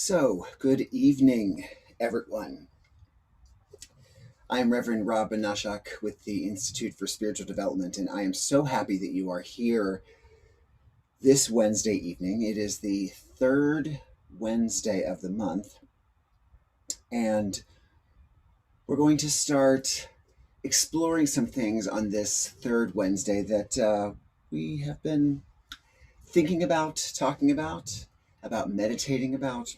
So, good evening, everyone. I'm Reverend Rob Banashak with the Institute for Spiritual Development, and I am so happy that you are here this Wednesday evening. It is the third Wednesday of the month, and we're going to start exploring some things on this third Wednesday that we have been thinking about, talking about meditating about.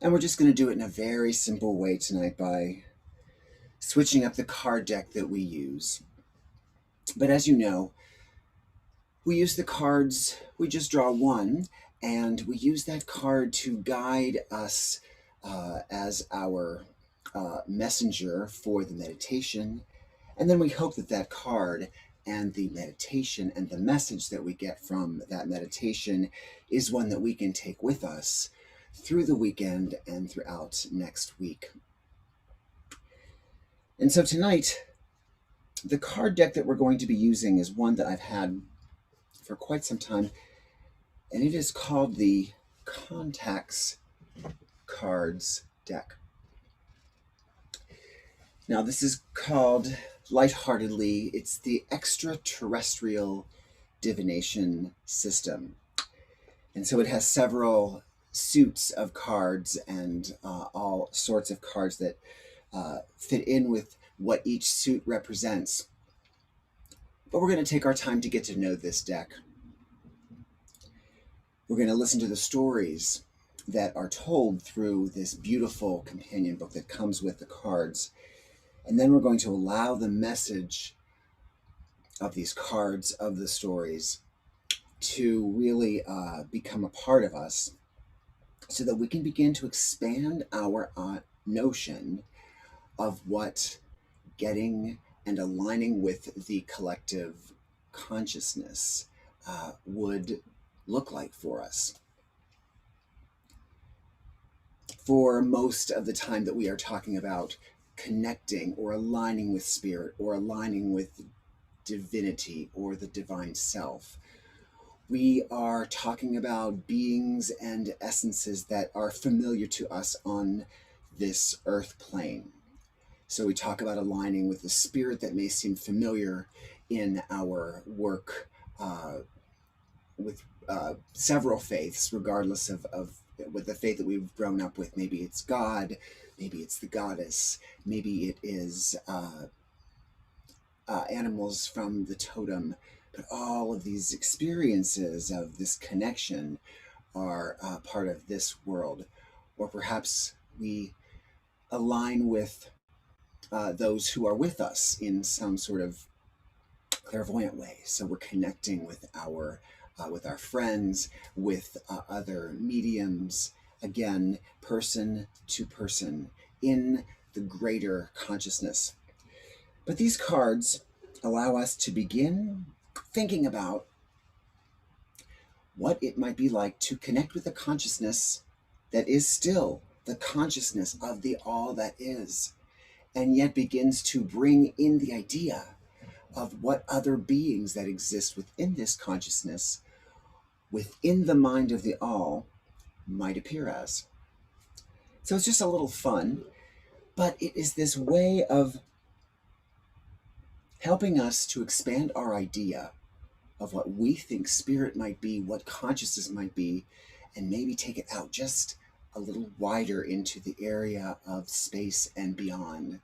And we're just going to do it in a very simple way tonight by switching up the card deck that we use. But as you know, we use the cards, we just draw one, and we use that card to guide us as our messenger for the meditation. And then we hope that that card and the meditation and the message that we get from that meditation is one that we can take with us through the weekend and throughout next week. And so tonight, the card deck that we're going to be using is one that I've had for quite some time, and it is called the Contacts Cards deck. Now, this is called lightheartedly, it's the Extraterrestrial Divination System. And so it has several suits of cards and all sorts of cards that fit in with what each suit represents. But we're going to take our time to get to know this deck. We're going to listen to the stories that are told through this beautiful companion book that comes with the cards. And then we're going to allow the message of these cards, of the stories, to really become a part of us so that we can begin to expand our notion of what getting and aligning with the collective consciousness would look like for us. For most of the time that we are talking about connecting or aligning with spirit or aligning with divinity or the divine self, we are talking about beings and essences that are familiar to us on this earth plane. So we talk about aligning with the spirit that may seem familiar in our work with several faiths, regardless of with the faith that we've grown up with. Maybe it's God, maybe it's the goddess, maybe it is animals from the totem. But all of these experiences of this connection are part of this world. Or perhaps we align with those who are with us in some sort of clairvoyant way. So we're connecting with our friends, with other mediums, again, person to person in the greater consciousness. But these cards allow us to begin thinking about what it might be like to connect with a consciousness that is still the consciousness of the all that is, and yet begins to bring in the idea of what other beings that exist within this consciousness, within the mind of the all, might appear as. So it's just a little fun, but it is this way of helping us to expand our idea of what we think spirit might be, what consciousness might be, and maybe take it out just a little wider into the area of space and beyond.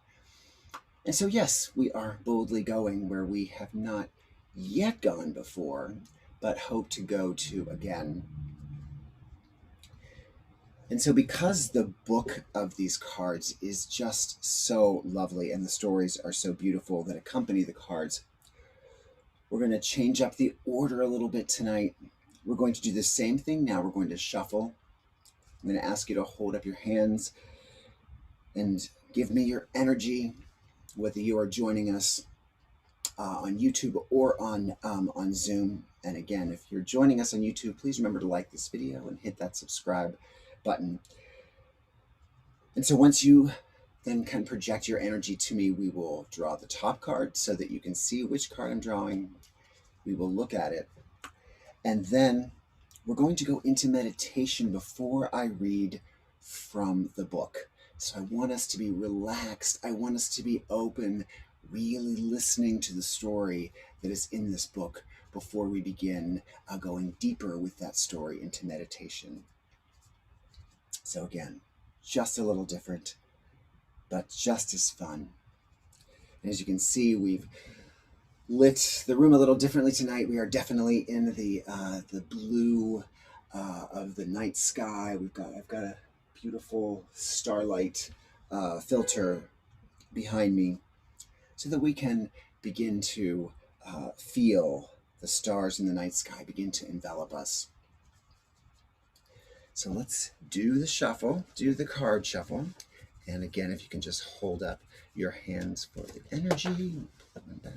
And so, yes, we are boldly going where we have not yet gone before, but hope to go to again. And so, because the book of these cards is just so lovely and the stories are so beautiful that accompany the cards, we're going to change up the order a little bit tonight. We're going to do the same thing now. We're going to shuffle. I'm going to ask you to hold up your hands and give me your energy, whether you are joining us on YouTube or on Zoom. And again, if you're joining us on YouTube, please remember to like this video and hit that subscribe button. And so once you then can project your energy to me, we will draw the top card so that you can see which card I'm drawing. We will look at it. And then we're going to go into meditation before I read from the book. So I want us to be relaxed. I want us to be open, really listening to the story that is in this book before we begin going deeper with that story into meditation. So again, just a little different, but just as fun. And as you can see, we've lit the room a little differently tonight. We are definitely in the blue of the night sky. I've got a beautiful starlight filter behind me, so that we can begin to feel the stars in the night sky begin to envelop us. So let's do the shuffle, do the card shuffle. And again, if you can just hold up your hands for the energy, put them back.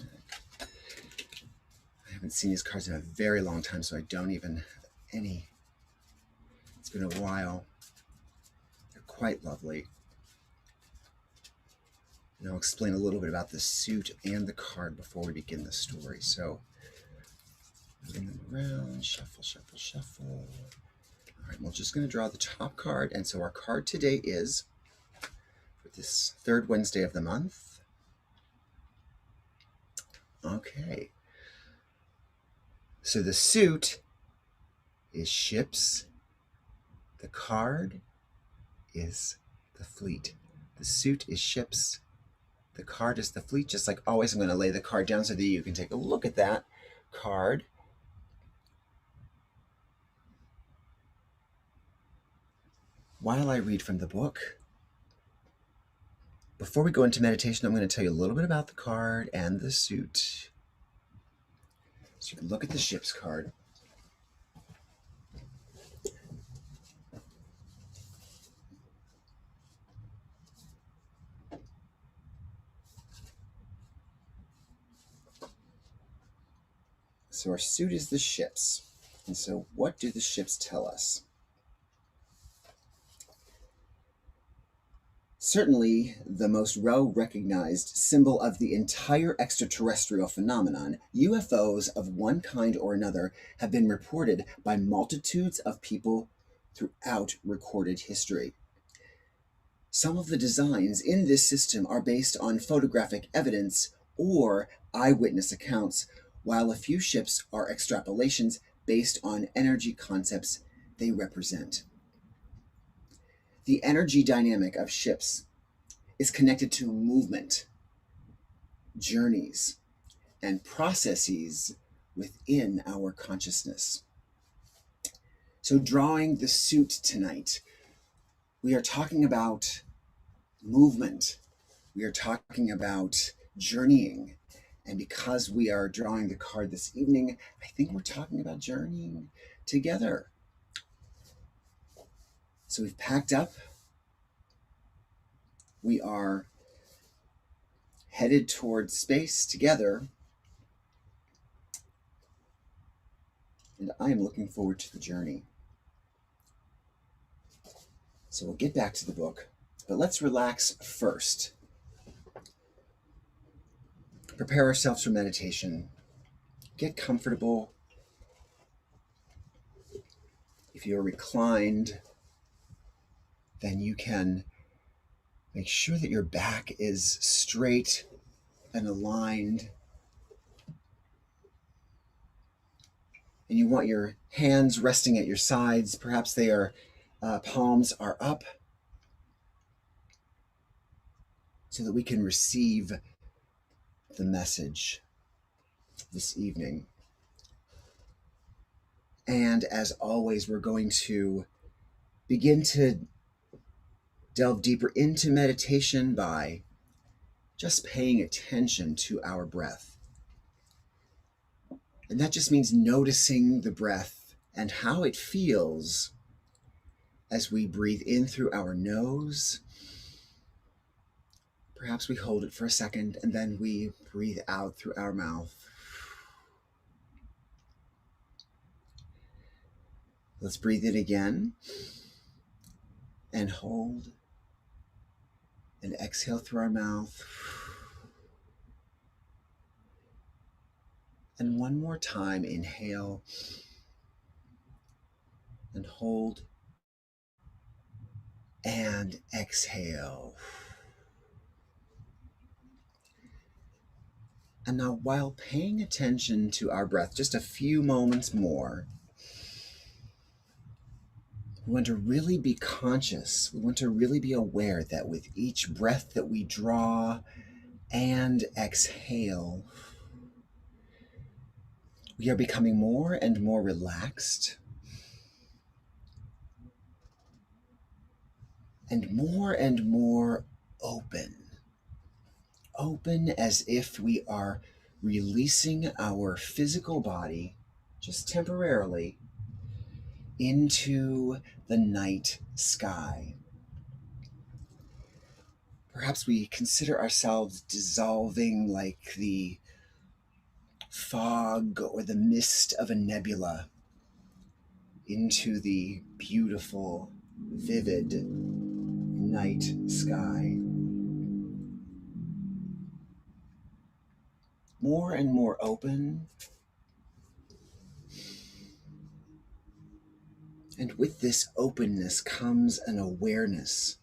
I haven't seen these cards in a very long time, so I don't even have any. It's been a while. They're quite lovely. And I'll explain a little bit about the suit and the card before we begin the story. So, moving them around, shuffle, shuffle, shuffle. All right, we're just going to draw the top card. And so our card today is, for this third Wednesday of the month. Okay. So the suit is ships. The card is the fleet. The suit is ships. The card is the fleet. Just like always, I'm going to lay the card down so that you can take a look at that card. While I read from the book, before we go into meditation, I'm going to tell you a little bit about the card and the suit. So you can look at the ships card. So our suit is the ships. And so what do the ships tell us? Certainly, the most well-recognized symbol of the entire extraterrestrial phenomenon, UFOs of one kind or another have been reported by multitudes of people throughout recorded history. Some of the designs in this system are based on photographic evidence or eyewitness accounts, while a few ships are extrapolations based on energy concepts they represent. The energy dynamic of ships is connected to movement, journeys, and processes within our consciousness. So drawing the suit tonight, we are talking about movement. We are talking about journeying. And because we are drawing the card this evening, I think we're talking about journeying together. So we've packed up. We are headed towards space together. And I am looking forward to the journey. So we'll get back to the book, but let's relax first. Prepare ourselves for meditation. Get comfortable. If you're reclined, then you can make sure that your back is straight and aligned. And you want your hands resting at your sides. Perhaps they are, palms are up, so that we can receive the message this evening. And as always, we're going to begin to delve deeper into meditation by just paying attention to our breath. And that just means noticing the breath and how it feels as we breathe in through our nose. Perhaps we hold it for a second and then we breathe out through our mouth. Let's breathe in again and hold and exhale through our mouth. And one more time, inhale and hold and exhale. And now, while paying attention to our breath just a few moments more, we want to really be conscious. We want to really be aware that with each breath that we draw and exhale, we are becoming more and more relaxed and more open. Open as if we are releasing our physical body just temporarily into the night sky. Perhaps we consider ourselves dissolving like the fog or the mist of a nebula into the beautiful, vivid night sky. More and more open. And with this openness comes an awareness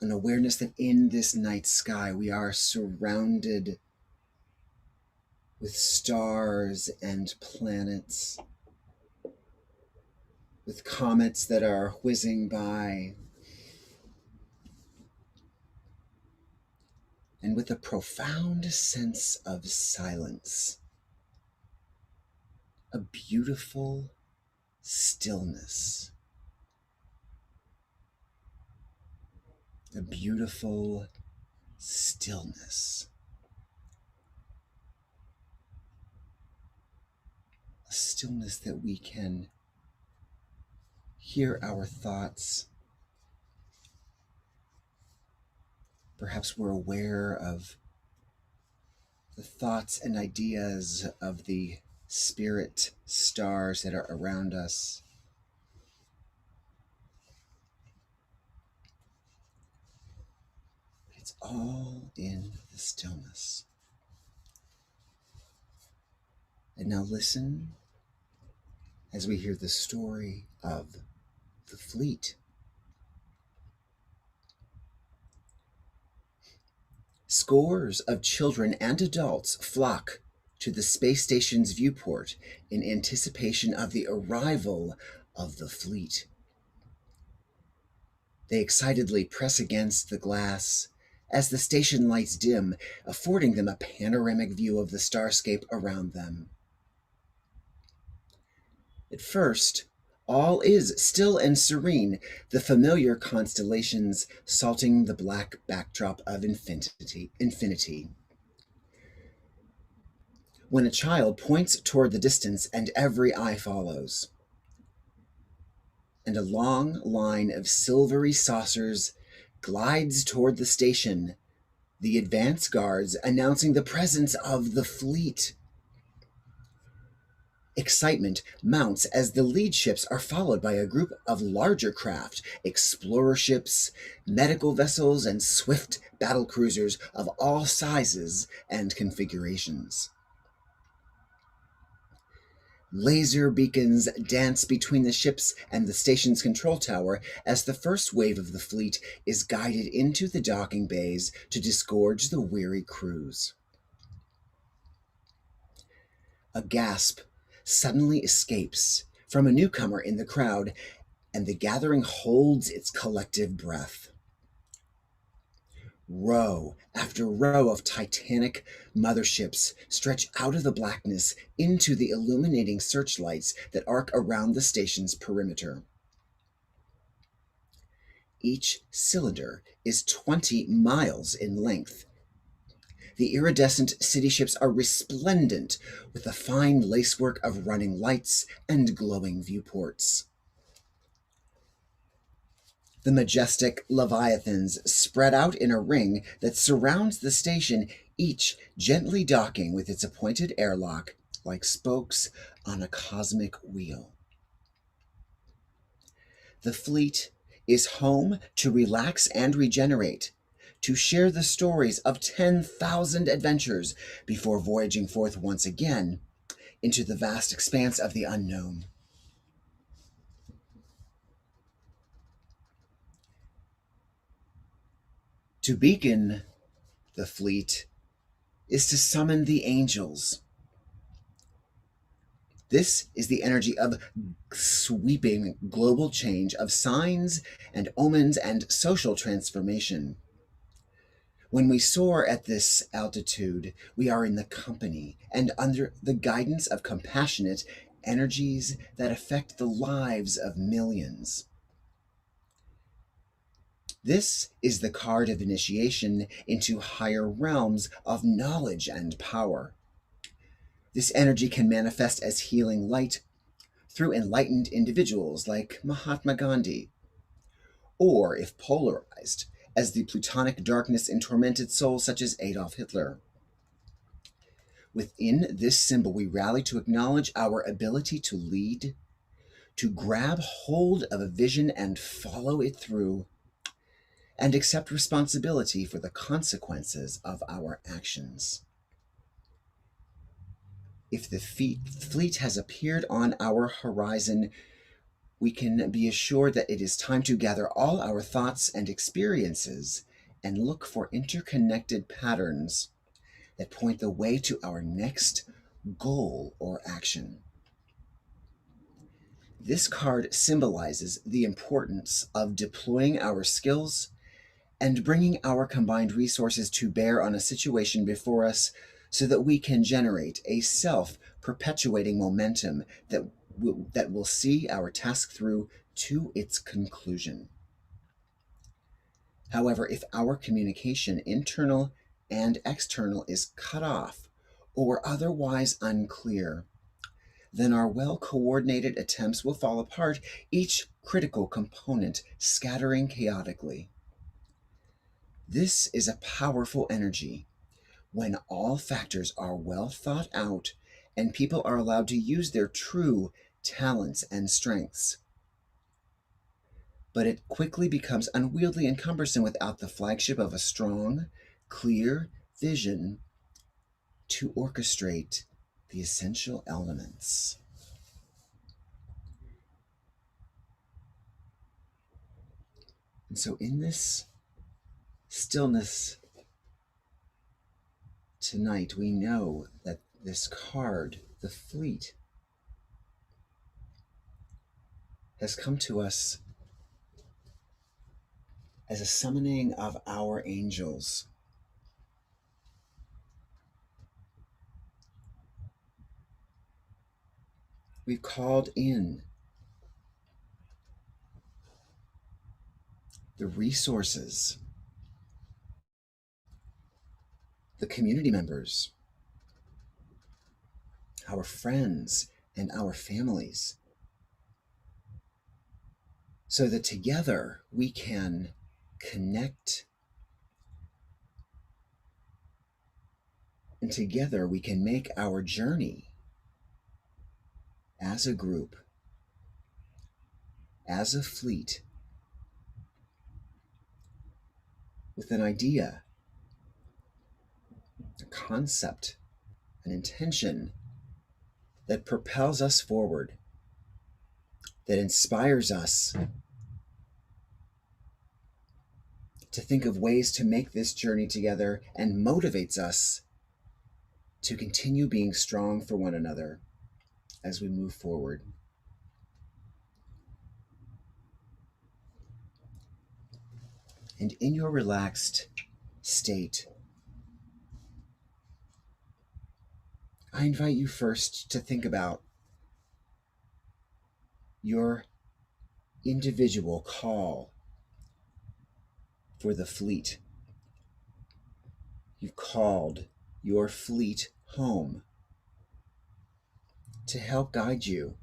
that in this night sky we are surrounded with stars and planets, with comets that are whizzing by, and with a profound sense of silence, a beautiful stillness, a beautiful stillness, a stillness that we can hear our thoughts. Perhaps we're aware of the thoughts and ideas of the spirit stars that are around us. It's all in the stillness. And now listen as we hear the story of the fleet. Scores of children and adults flock to the space station's viewport in anticipation of the arrival of the fleet. They excitedly press against the glass as the station lights dim, affording them a panoramic view of the starscape around them. At first, all is still and serene, the familiar constellations salting the black backdrop of infinity. When a child points toward the distance and every eye follows, and a long line of silvery saucers glides toward the station, the advance guards announcing the presence of the fleet. Excitement mounts as the lead ships are followed by a group of larger craft, explorer ships, medical vessels, and swift battle cruisers of all sizes and configurations. Laser beacons dance between the ships and the station's control tower as the first wave of the fleet is guided into the docking bays to disgorge the weary crews. A gasp suddenly escapes from a newcomer in the crowd, and the gathering holds its collective breath. Row after row of titanic motherships stretch out of the blackness into the illuminating searchlights that arc around the station's perimeter. Each cylinder is 20 miles in length. The iridescent city ships are resplendent with the fine lacework of running lights and glowing viewports. The majestic leviathans spread out in a ring that surrounds the station, each gently docking with its appointed airlock like spokes on a cosmic wheel. The fleet is home to relax and regenerate, to share the stories of 10,000 adventures before voyaging forth once again into the vast expanse of the unknown. To beacon the fleet is to summon the angels. This is the energy of sweeping global change, of signs and omens and social transformation. When we soar at this altitude, we are in the company and under the guidance of compassionate energies that affect the lives of millions. This is the card of initiation into higher realms of knowledge and power. This energy can manifest as healing light through enlightened individuals like Mahatma Gandhi, or, if polarized, as the plutonic darkness in tormented souls such as Adolf Hitler. Within this symbol, we rally to acknowledge our ability to lead, to grab hold of a vision and follow it through, and accept responsibility for the consequences of our actions. If the fleet has appeared on our horizon, we can be assured that it is time to gather all our thoughts and experiences and look for interconnected patterns that point the way to our next goal or action. This card symbolizes the importance of deploying our skills and bringing our combined resources to bear on a situation before us so that we can generate a self-perpetuating momentum that will see our task through to its conclusion. However, if our communication, internal and external, is cut off or otherwise unclear, then our well-coordinated attempts will fall apart, each critical component scattering chaotically. This is a powerful energy when all factors are well thought out and people are allowed to use their true talents and strengths. But it quickly becomes unwieldy and cumbersome without the flagship of a strong, clear vision to orchestrate the essential elements. And so in this stillness tonight, we know that this card, the fleet, has come to us as a summoning of our angels. We've called in the resources, the community members, our friends, and our families, so that together we can connect, and together we can make our journey as a group, as a fleet, with an idea, a concept, an intention that propels us forward, that inspires us to think of ways to make this journey together and motivates us to continue being strong for one another as we move forward. And in your relaxed state, I invite you first to think about your individual call for the fleet. You called your fleet home to help guide you,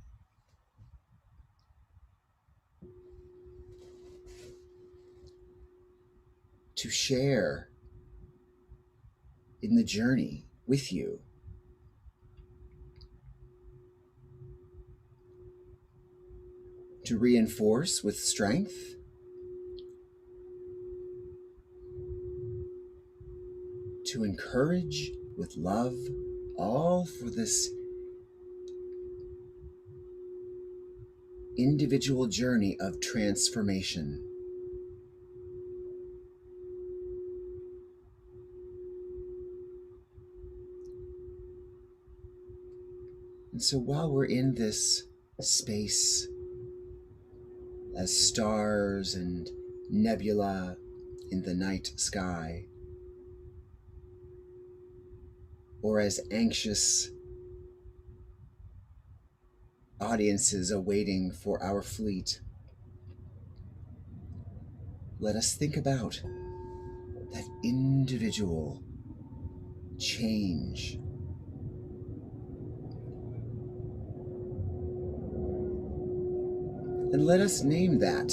to share in the journey with you. To reinforce with strength, to encourage with love, all for this individual journey of transformation. And so while we're in this space as stars and nebula in the night sky, or as anxious audiences awaiting for our fleet, let us think about that individual change. And let us name that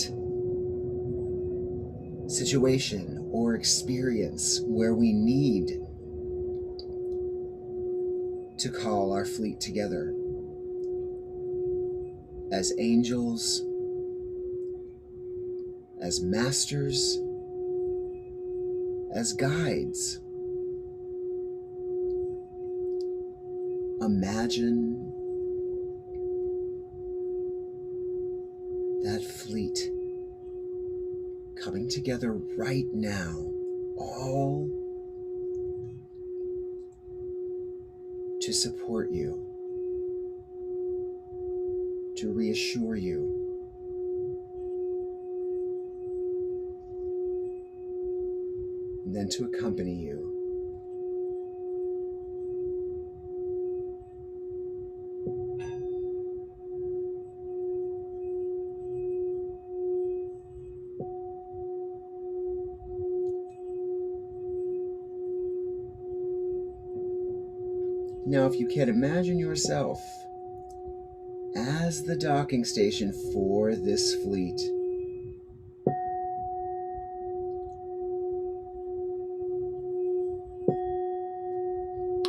situation or experience where we need to call our fleet together as angels, as masters, as guides. Imagine that fleet coming together right now, all to support you, to reassure you, and then to accompany you. Now, if you can imagine yourself as the docking station for this fleet,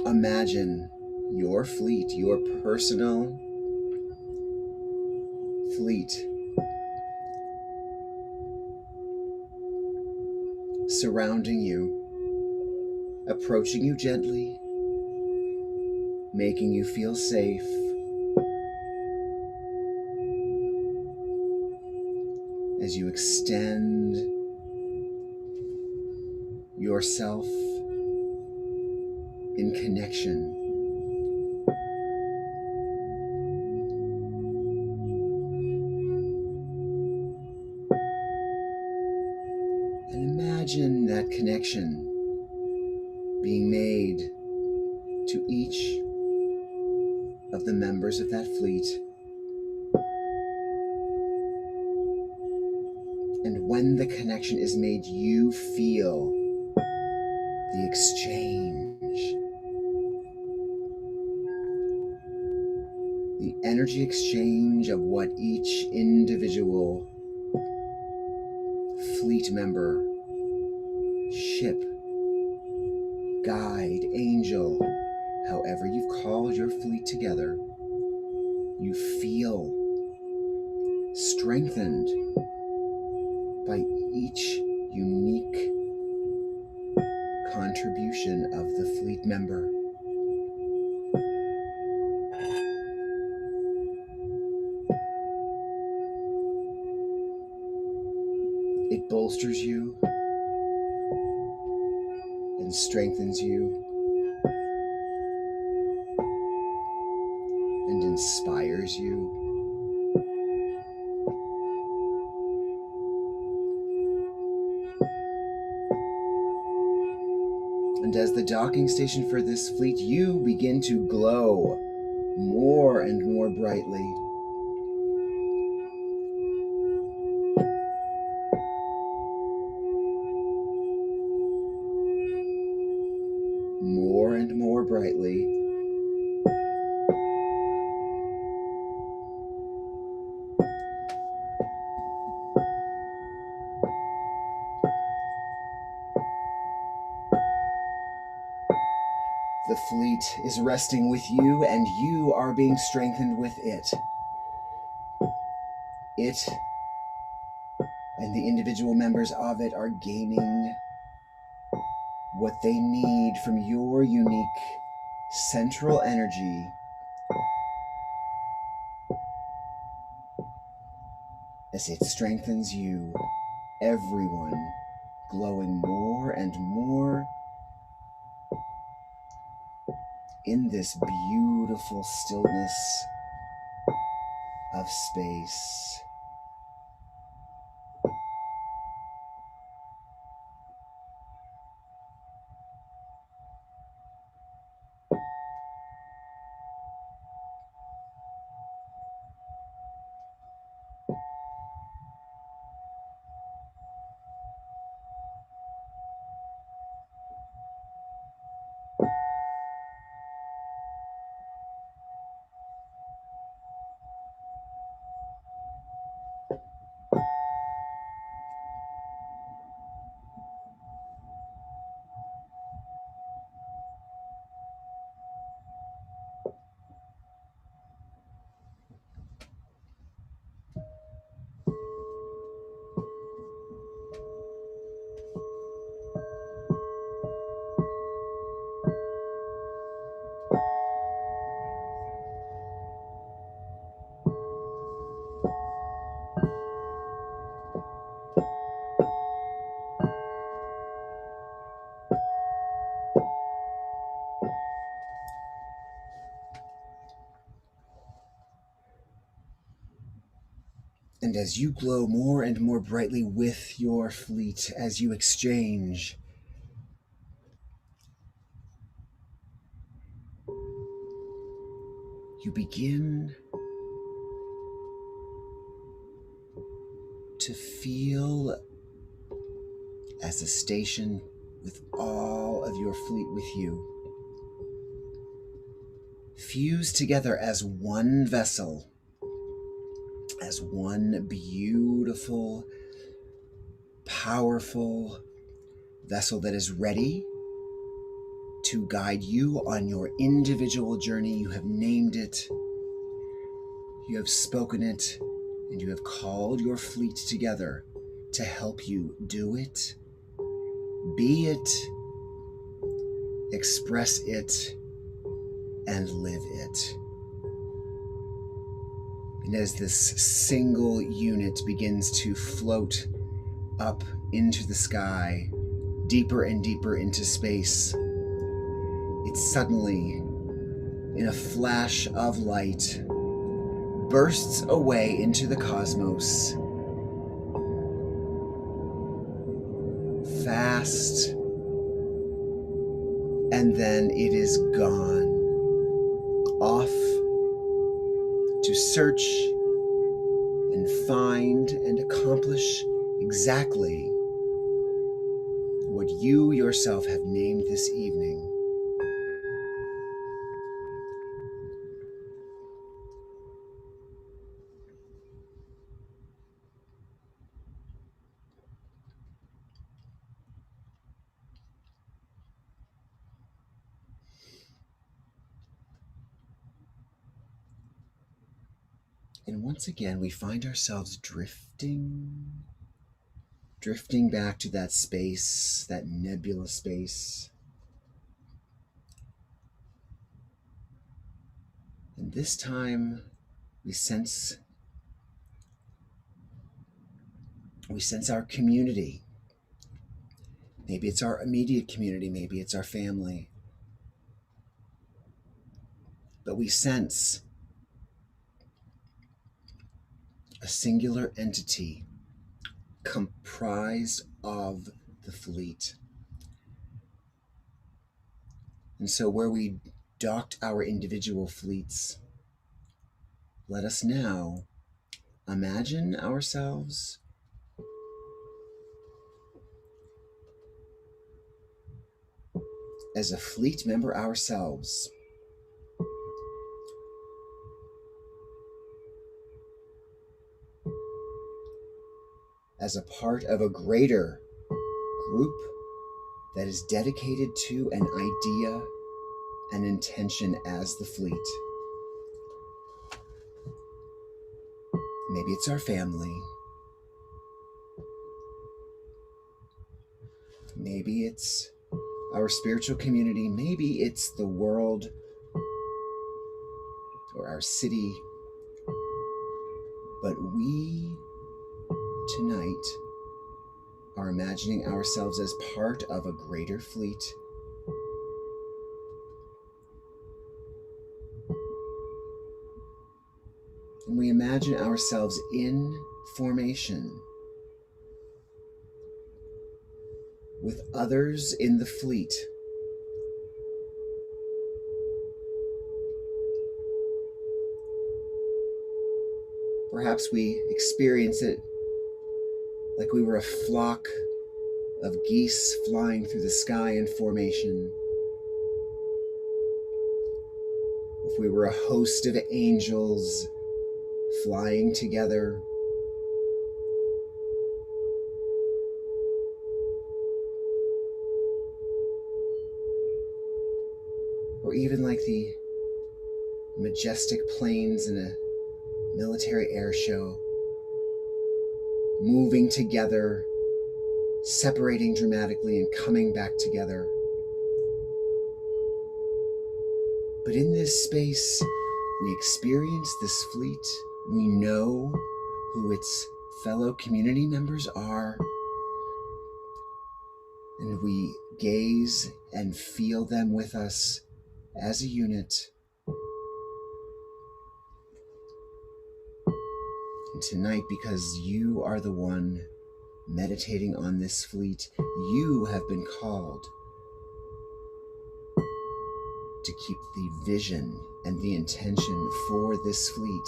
imagine your fleet, your personal fleet, surrounding you, approaching you gently, making you feel safe, as you extend yourself in connection. And imagine that connection being made to each of the members of that fleet. And when the connection is made, you feel the exchange, the energy exchange of what each individual fleet member, ship, guide, angel, however you've called your fleet together, you feel strengthened by each unique contribution of the fleet member. It bolsters you and strengthens you and inspires you. And as the docking station for this fleet, you begin to glow more and more brightly. More and more brightly. The fleet is resting with you, and you are being strengthened with it. It and the individual members of it are gaining what they need from your unique central energy as it strengthens you, everyone glowing more and more in this beautiful stillness of space. And as you glow more and more brightly with your fleet, as you exchange, you begin to feel as a station with all of your fleet with you, fuse together as one vessel, as one beautiful, powerful vessel that is ready to guide you on your individual journey. You have named it, you have spoken it, and you have called your fleet together to help you do it, be it, express it, and live it. And as this single unit begins to float up into the sky, deeper and deeper into space, it suddenly, in a flash of light, bursts away into the cosmos, fast, and then it is gone, off to search and find and accomplish exactly what you yourself have named this evening. And once again, we find ourselves drifting back to that space, that nebulous space. And this time, we sense our community. Maybe it's our immediate community, maybe it's our family. But we sense a singular entity comprised of the fleet. And so where we docked our individual fleets, let us now imagine ourselves as a fleet member ourselves, as a part of a greater group that is dedicated to an idea, an intention as the fleet. Maybe it's our family. Maybe it's our spiritual community. Maybe it's the world or our city. But we tonight are imagining ourselves as part of a greater fleet, And we imagine ourselves in formation with others in the fleet. Perhaps we experience it like we were a flock of geese flying through the sky in formation. If we were a host of angels flying together. Or even like the majestic planes in a military air show, moving together, separating dramatically and coming back together. But in this space, we experience this fleet. We know who its fellow community members are, and we gaze and feel them with us as a unit. And tonight, because you are the one meditating on this fleet, you have been called to keep the vision and the intention for this fleet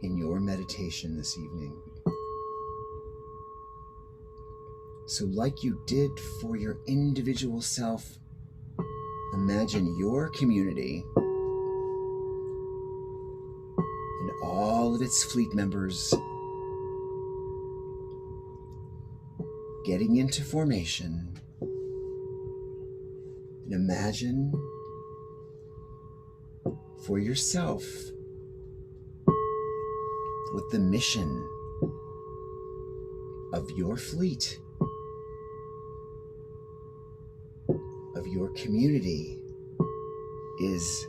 in your meditation this evening. So like you did for your individual self, imagine your community and all of its fleet members getting into formation. And imagine for yourself what the mission of your fleet, of your community is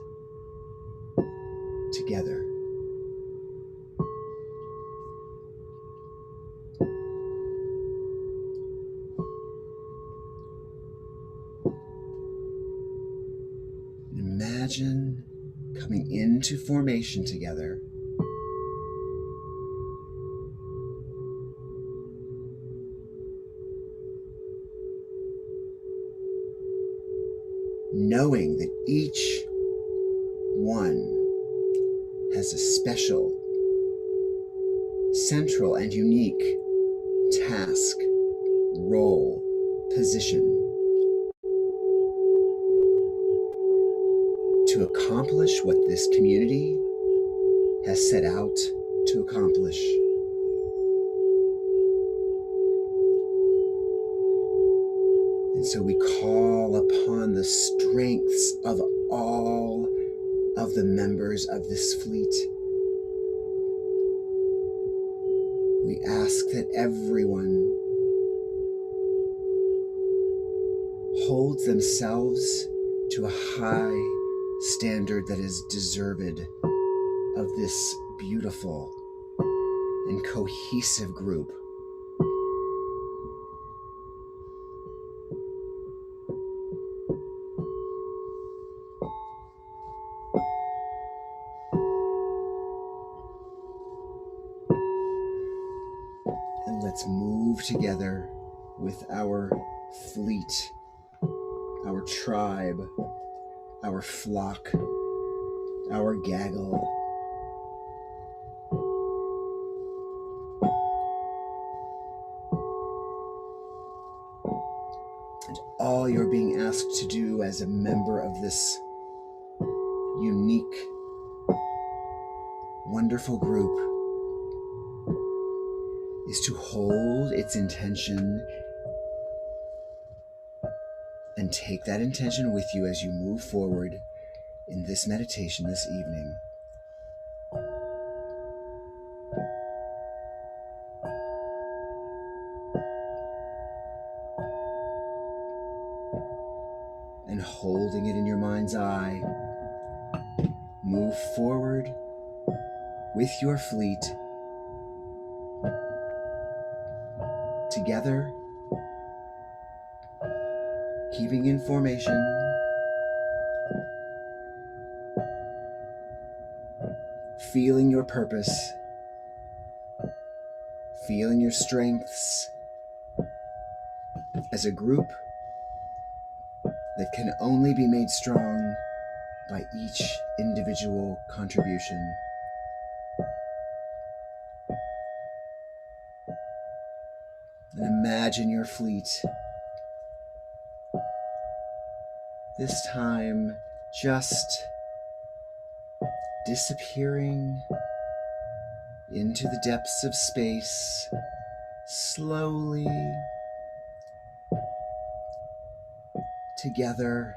together. Imagine coming into formation together. Knowing that each one has a special, central, and unique task, role, position to accomplish what this community has set out to accomplish. And so we call upon the strengths of all of the members of this fleet. We ask that everyone holds themselves to a high standard that is deserved of this beautiful and cohesive group. And let's move together with our fleet, our tribe, our flock, our gaggle. And all you're being asked to do as a member of this unique, wonderful group is to hold its intention and take that intention with you as you move forward in this meditation this evening. And holding it in your mind's eye, move forward with your fleet together, keeping in formation, feeling your purpose, feeling your strengths as a group that can only be made strong by each individual contribution. And imagine your fleet, this time just disappearing into the depths of space, slowly, together,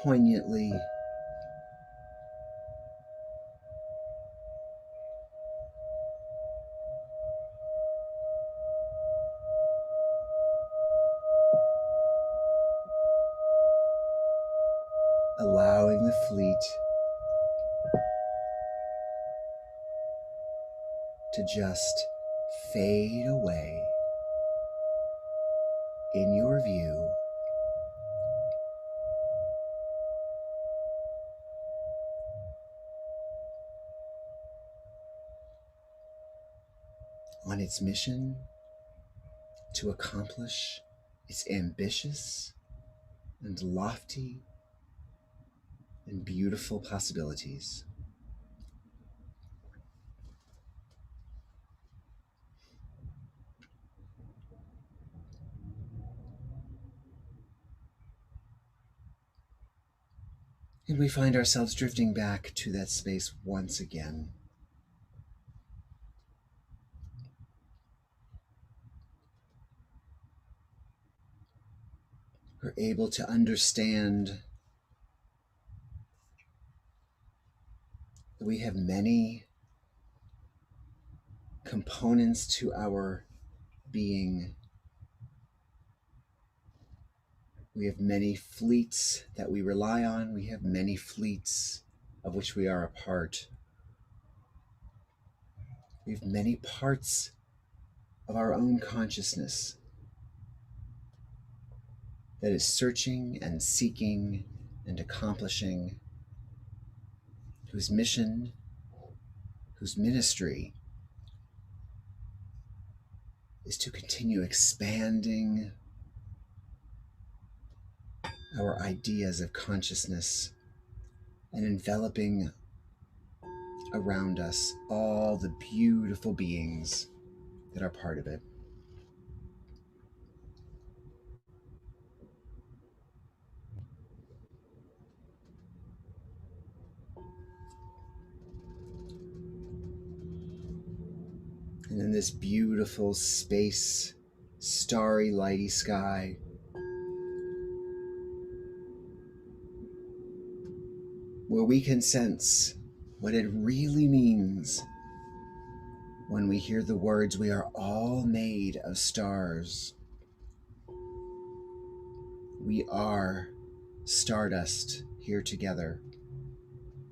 poignantly. Allowing the fleet to just fade away in your view. On its mission to accomplish its ambitious and lofty and beautiful possibilities. And we find ourselves drifting back to that space once again. We're able to understand that we have many components to our being. We have many fleets that we rely on. We have many fleets of which we are a part. We have many parts of our own consciousness that is searching and seeking and accomplishing, whose mission, whose ministry is to continue expanding our ideas of consciousness and enveloping around us all the beautiful beings that are part of it. And in this beautiful space, starry, lighty sky, where we can sense what it really means when we hear the words, "We are all made of stars." We are stardust here together.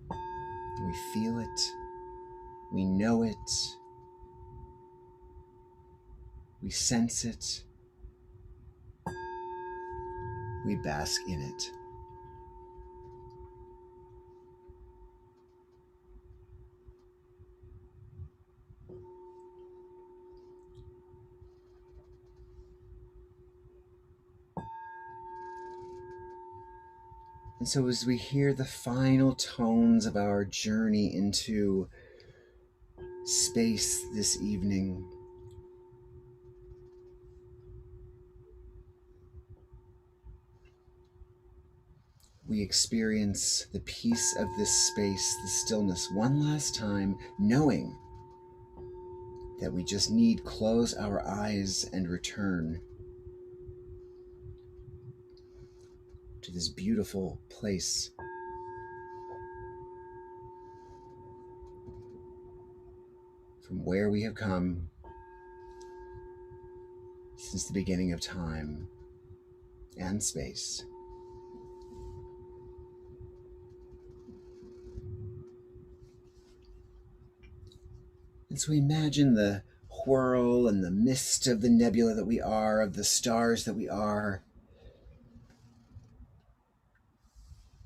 We feel it, we know it, we sense it, we bask in it. And so as we hear the final tones of our journey into space this evening, we experience the peace of this space, the stillness, one last time, knowing that we just need close our eyes and return to this beautiful place from where we have come since the beginning of time and space. And so we imagine the whirl and the mist of the nebula that we are, of the stars that we are,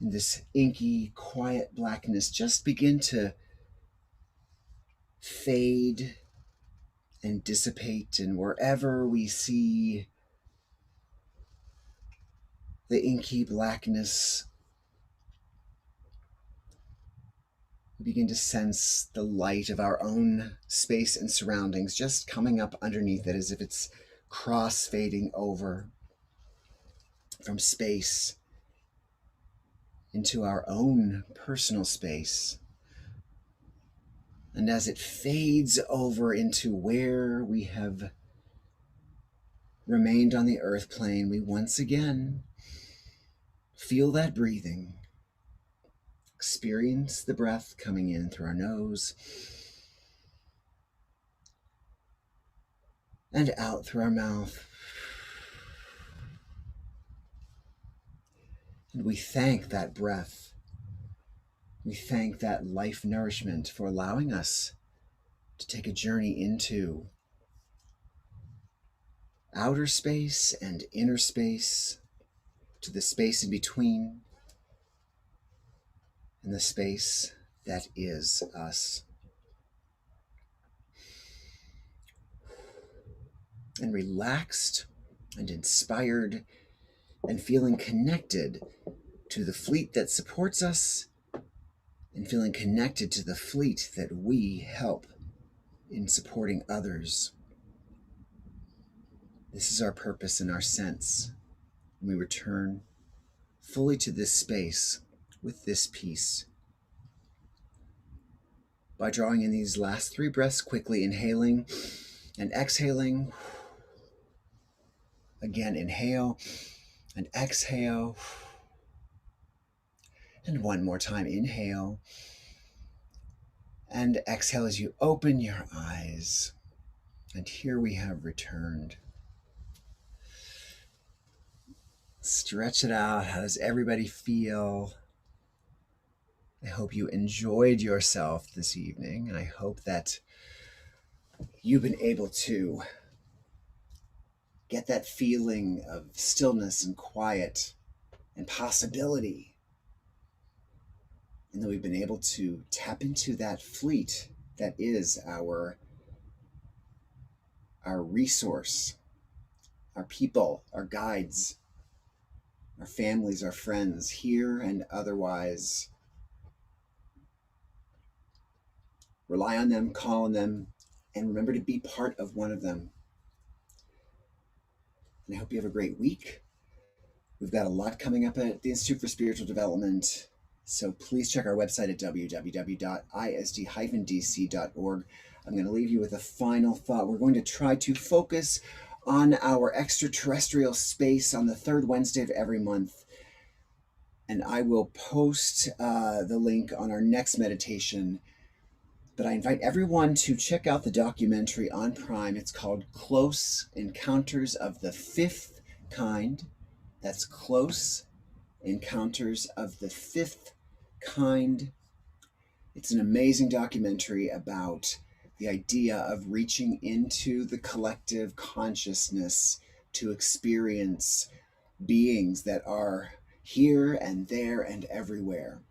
And this inky, quiet blackness just begin to fade and dissipate. And wherever we see the inky blackness, we begin to sense the light of our own space and surroundings just coming up underneath it, as if it's cross-fading over from space into our own personal space. And as it fades over into where we have remained on the earth plane, we once again feel that breathing. Experience the breath coming in through our nose and out through our mouth. And we thank that breath. We thank that life nourishment for allowing us to take a journey into outer space and inner space, to the space in between, and the space that is us. And relaxed and inspired and feeling connected to the fleet that supports us and feeling connected to the fleet that we help in supporting others. This is our purpose and our sense. And we return fully to this space with this peace by drawing in these last 3 breaths quickly, inhaling and exhaling. Again, inhale and exhale. And one more time, inhale and exhale as you open your eyes. And here we have returned. Stretch it out. How does everybody feel? I hope you enjoyed yourself this evening, and I hope that you've been able to get that feeling of stillness and quiet and possibility, and that we've been able to tap into that fleet that is our resource, our people, our guides, our families, our friends, here and otherwise. Rely on them, call on them, and remember to be part of one of them. And I hope you have a great week. We've got a lot coming up at the Institute for Spiritual Development, so please check our website at www.isd-dc.org. I'm going to leave you with a final thought. We're going to try to focus on our extraterrestrial space on the 3rd Wednesday of every month. And I will post the link on our next meditation. But I invite everyone to check out the documentary on Prime. It's called Close Encounters of the Fifth Kind. That's Close Encounters of the Fifth Kind. It's an amazing documentary about the idea of reaching into the collective consciousness to experience beings that are here and there and everywhere.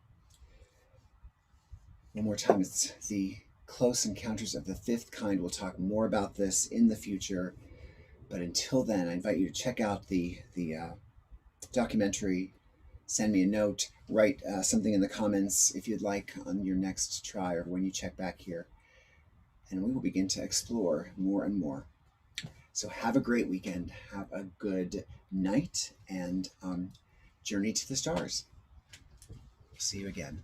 One more time, it's the Close Encounters of the Fifth Kind. We'll talk more about this in the future. But until then, I invite you to check out the documentary. Send me a note, write something in the comments if you'd like on your next try or when you check back here. And we will begin to explore more and more. So have a great weekend. Have a good night and journey to the stars. See you again.